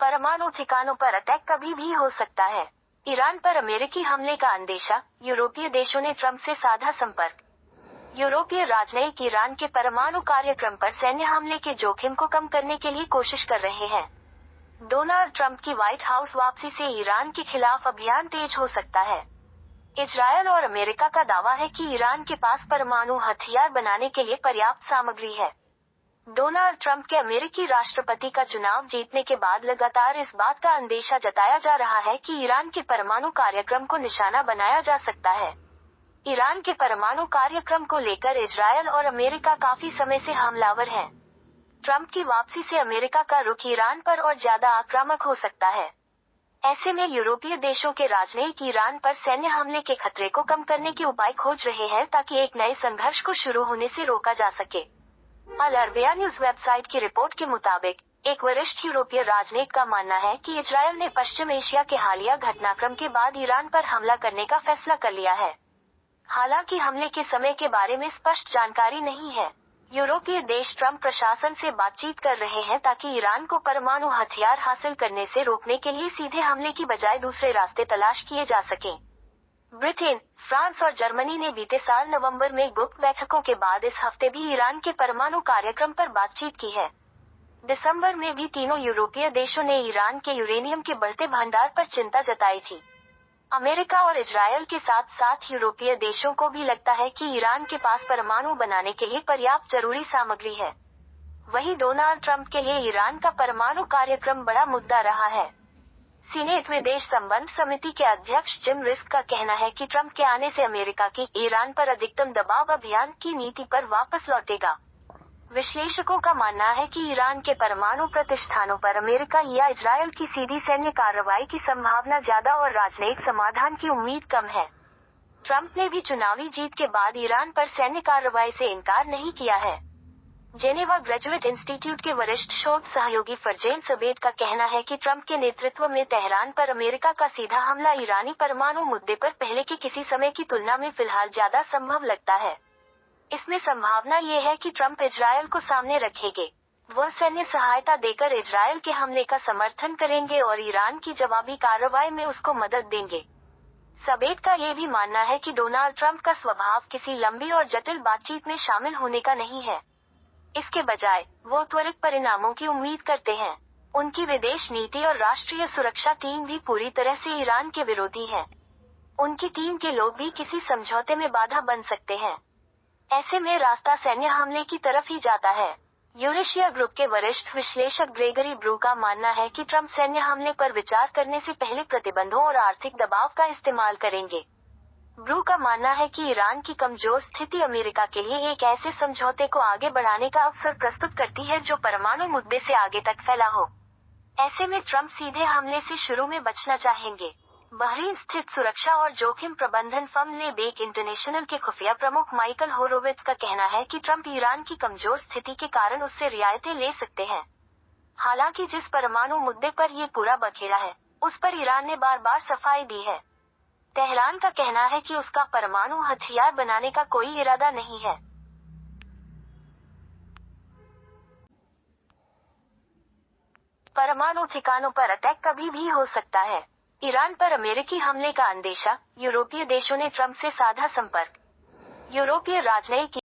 परमाणु ठिकानों पर अटैक कभी भी हो सकता है। ईरान पर अमेरिकी हमले का अंदेशा, यूरोपीय देशों ने ट्रंप से साधा संपर्क। यूरोपीय राजनयिक ईरान के परमाणु कार्यक्रम पर सैन्य हमले के जोखिम को कम करने के लिए कोशिश कर रहे हैं। डोनाल्ड ट्रंप की व्हाइट हाउस वापसी से ईरान के खिलाफ अभियान तेज हो सकता है। इजरायल और अमेरिका का दावा है कि ईरान के पास परमाणु हथियार बनाने के लिए पर्याप्त सामग्री है। डोनाल्ड ट्रंप के अमेरिकी राष्ट्रपति का चुनाव जीतने के बाद लगातार इस बात का अंदेशा जताया जा रहा है कि ईरान के परमाणु कार्यक्रम को निशाना बनाया जा सकता है। ईरान के परमाणु कार्यक्रम को लेकर इजरायल और अमेरिका काफी समय से हमलावर हैं। ट्रंप की वापसी से अमेरिका का रुख ईरान पर और ज्यादा आक्रामक हो सकता है। ऐसे में यूरोपीय देशों के राजनयिक ईरान पर सैन्य हमले के खतरे को कम करने के उपाय खोज रहे हैं ताकि एक नए संघर्ष को शुरू होने से रोका जा सके। अल अरबिया न्यूज वेबसाइट की रिपोर्ट के मुताबिक एक वरिष्ठ यूरोपीय राजनयिक का मानना है कि इजरायल ने पश्चिम एशिया के हालिया घटनाक्रम के बाद ईरान पर हमला करने का फैसला कर लिया है। हालांकि हमले के समय के बारे में स्पष्ट जानकारी नहीं है। यूरोपीय देश ट्रंप प्रशासन से बातचीत कर रहे हैं ताकि ईरान को परमाणु हथियार हासिल करने से रोकने के लिए सीधे हमले की बजाय दूसरे रास्ते तलाश किए जा सकें। ब्रिटेन, फ्रांस और जर्मनी ने बीते साल नवंबर में गुप्त बैठकों के बाद इस हफ्ते भी ईरान के परमाणु कार्यक्रम पर बातचीत की है। दिसंबर में भी तीनों यूरोपीय देशों ने ईरान के यूरेनियम के बढ़ते भंडार पर चिंता जताई थी। अमेरिका और इजरायल के साथ साथ यूरोपीय देशों को भी लगता है कि ईरान के पास परमाणु बनाने के लिए पर्याप्त जरूरी सामग्री है। वहीं डोनाल्ड ट्रंप के लिए ईरान का परमाणु कार्यक्रम बड़ा मुद्दा रहा है। सीनेट विदेश संबंध समिति के अध्यक्ष जिम रिस्क का कहना है कि ट्रंप के आने से अमेरिका की ईरान पर अधिकतम दबाव अभियान की नीति पर वापस लौटेगा। विश्लेषकों का मानना है कि ईरान के परमाणु प्रतिष्ठानों पर अमेरिका या इजरायल की सीधी सैन्य कार्रवाई की संभावना ज्यादा और राजनयिक समाधान की उम्मीद कम है। ट्रंप ने भी चुनावी जीत के बाद ईरान पर सैन्य कार्रवाई से इनकार नहीं किया है। जेनेवा ग्रेजुएट इंस्टीट्यूट के वरिष्ठ शोध सहयोगी फरजेन सबेद का कहना है कि ट्रंप के नेतृत्व में तेहरान पर अमेरिका का सीधा हमला ईरानी परमाणु मुद्दे पर पहले के किसी समय की तुलना में फिलहाल ज्यादा संभव लगता है। इसमें संभावना ये है कि ट्रंप इजरायल को सामने रखेंगे। वह सैन्य सहायता देकर इजरायल के हमले का समर्थन करेंगे और ईरान की जवाबी कार्रवाई में उसको मदद देंगे। सबेद का ये भी मानना है कि डोनाल्ड ट्रंप का स्वभाव किसी लंबी और जटिल बातचीत में शामिल होने का नहीं है। इसके बजाय वो त्वरित परिणामों की उम्मीद करते हैं। उनकी विदेश नीति और राष्ट्रीय सुरक्षा टीम भी पूरी तरह से ईरान के विरोधी है। उनकी टीम के लोग भी किसी समझौते में बाधा बन सकते हैं। ऐसे में रास्ता सैन्य हमले की तरफ ही जाता है। यूरेशिया ग्रुप के वरिष्ठ विश्लेषक ग्रेगरी ब्रू का मानना है कि ट्रंप सैन्य हमले पर विचार करने से पहले प्रतिबंधों और आर्थिक दबाव का इस्तेमाल करेंगे। ब्रू का मानना है कि ईरान की कमजोर स्थिति अमेरिका के लिए एक ऐसे समझौते को आगे बढ़ाने का अवसर प्रस्तुत करती है जो परमाणु मुद्दे से आगे तक फैला हो। ऐसे में ट्रंप सीधे हमले से शुरू में बचना चाहेंगे। बहरीन स्थित सुरक्षा और जोखिम प्रबंधन फर्म लेबेक इंटरनेशनल के खुफिया प्रमुख माइकल होरोविट्ज का कहना है कि ट्रंप ईरान की कमजोर स्थिति के कारण उससे रियायतें ले सकते हैं। हालांकि जिस परमाणु मुद्दे पर ये पूरा बखेड़ा है, उस पर ईरान ने बार बार सफाई दी है। तेहरान का कहना है कि उसका परमाणु हथियार बनाने का कोई इरादा नहीं है। परमाणु ठिकानों पर अटैक कभी भी हो सकता है। ईरान पर अमेरिकी हमले का अंदेशा, यूरोपीय देशों ने ट्रंप से साधा संपर्क। यूरोपीय राजनयिक